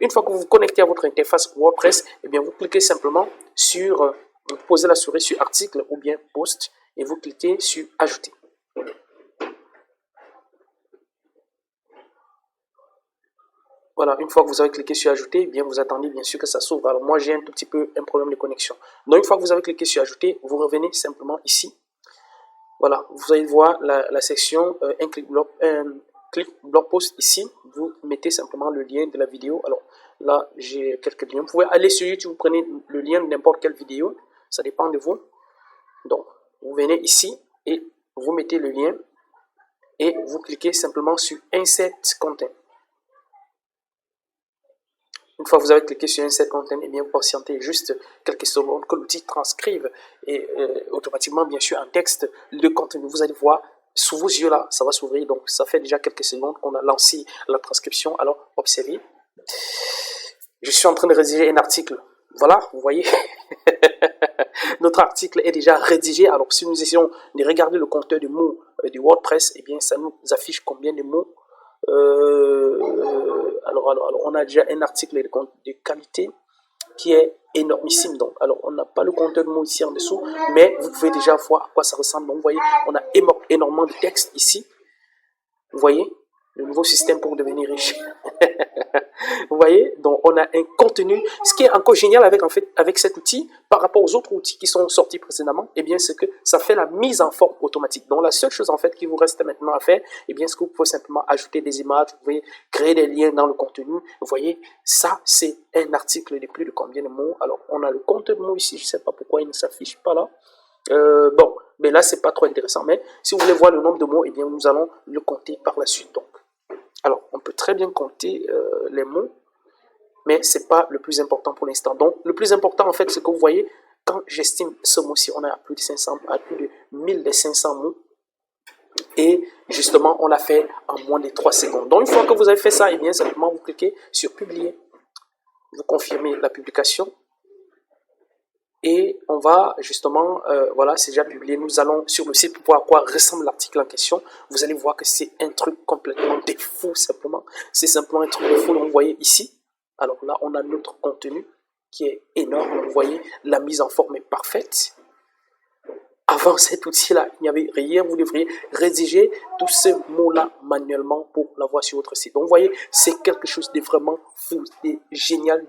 Une fois que vous vous connectez à votre interface WordPress, eh bien, vous cliquez simplement sur, vous posez la souris sur article ou bien post et vous cliquez sur ajouter. Voilà, une fois que vous avez cliqué sur ajouter, eh bien vous attendez bien sûr que ça s'ouvre. Alors moi j'ai un tout petit peu un problème de connexion. Donc une fois que vous avez cliqué sur ajouter, vous revenez simplement ici. Voilà, vous allez voir la section un clic blog post ici. Vous mettez simplement le lien de la vidéo. Alors là j'ai quelques liens. Vous pouvez aller sur YouTube, vous prenez le lien de n'importe quelle vidéo. Ça dépend de vous. Donc vous venez ici et vous mettez le lien et vous cliquez simplement sur Insert Content. Une fois que vous avez cliqué sur Insert Content, et bien vous patientez juste quelques secondes que l'outil transcrive et automatiquement, bien sûr, en texte, le contenu. Vous allez voir sous vos yeux là, ça va s'ouvrir. Donc, ça fait déjà quelques secondes qu'on a lancé la transcription. Alors, observez. Je suis en train de rédiger un article. Voilà, vous voyez. Notre article est déjà rédigé. Alors, si nous essayons de regarder le compteur de mots du WordPress, et bien ça nous affiche combien de mots. Alors, on a déjà un article de qualité qui est énormissime. Donc, alors, on n'a pas le compteur de mots ici en dessous, mais vous pouvez déjà voir à quoi ça ressemble. Donc, vous voyez, on a énormément de texte ici. Vous voyez, le nouveau système pour devenir riche. Vous voyez, donc on a un contenu. Ce qui est encore génial avec cet outil, par rapport aux autres outils qui sont sortis précédemment, eh bien, c'est que ça fait la mise en forme automatique. Donc, la seule chose en fait qui vous reste maintenant à faire, eh bien, c'est que vous pouvez simplement ajouter des images, vous pouvez créer des liens dans le contenu. Vous voyez, ça, c'est un article de plus de combien de mots. Alors, on a le compte de mots ici, je ne sais pas pourquoi il ne s'affiche pas là. Bon, mais là, c'est pas trop intéressant. Mais si vous voulez voir le nombre de mots, eh bien, nous allons le compter par la suite. Donc, alors, on peut très bien compter les mots, mais ce n'est pas le plus important pour l'instant. Donc, le plus important, en fait, c'est que vous voyez, quand j'estime ce mot-ci, on est à plus de 1500 mots. Et justement, on l'a fait en moins de 3 secondes. Donc, une fois que vous avez fait ça, eh bien, simplement, vous cliquez sur publier. Vous confirmez la publication. Et on va justement, voilà, c'est déjà publié. Nous allons sur le site pour voir à quoi ressemble l'article en question. Vous allez voir que c'est un truc complètement de fou, simplement. C'est simplement un truc de fou. Donc, vous voyez ici. Alors là, on a notre contenu qui est énorme. Vous voyez, la mise en forme est parfaite. Avant cet outil-là, il n'y avait rien. Vous devriez rédiger tous ces mots-là manuellement pour l'avoir sur votre site. Donc, vous voyez, c'est quelque chose de vraiment fou, de génial,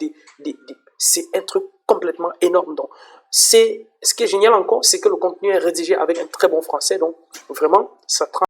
c'est un truc complètement énorme. Donc, ce qui est génial encore, c'est que le contenu est rédigé avec un très bon français. Donc, vraiment, ça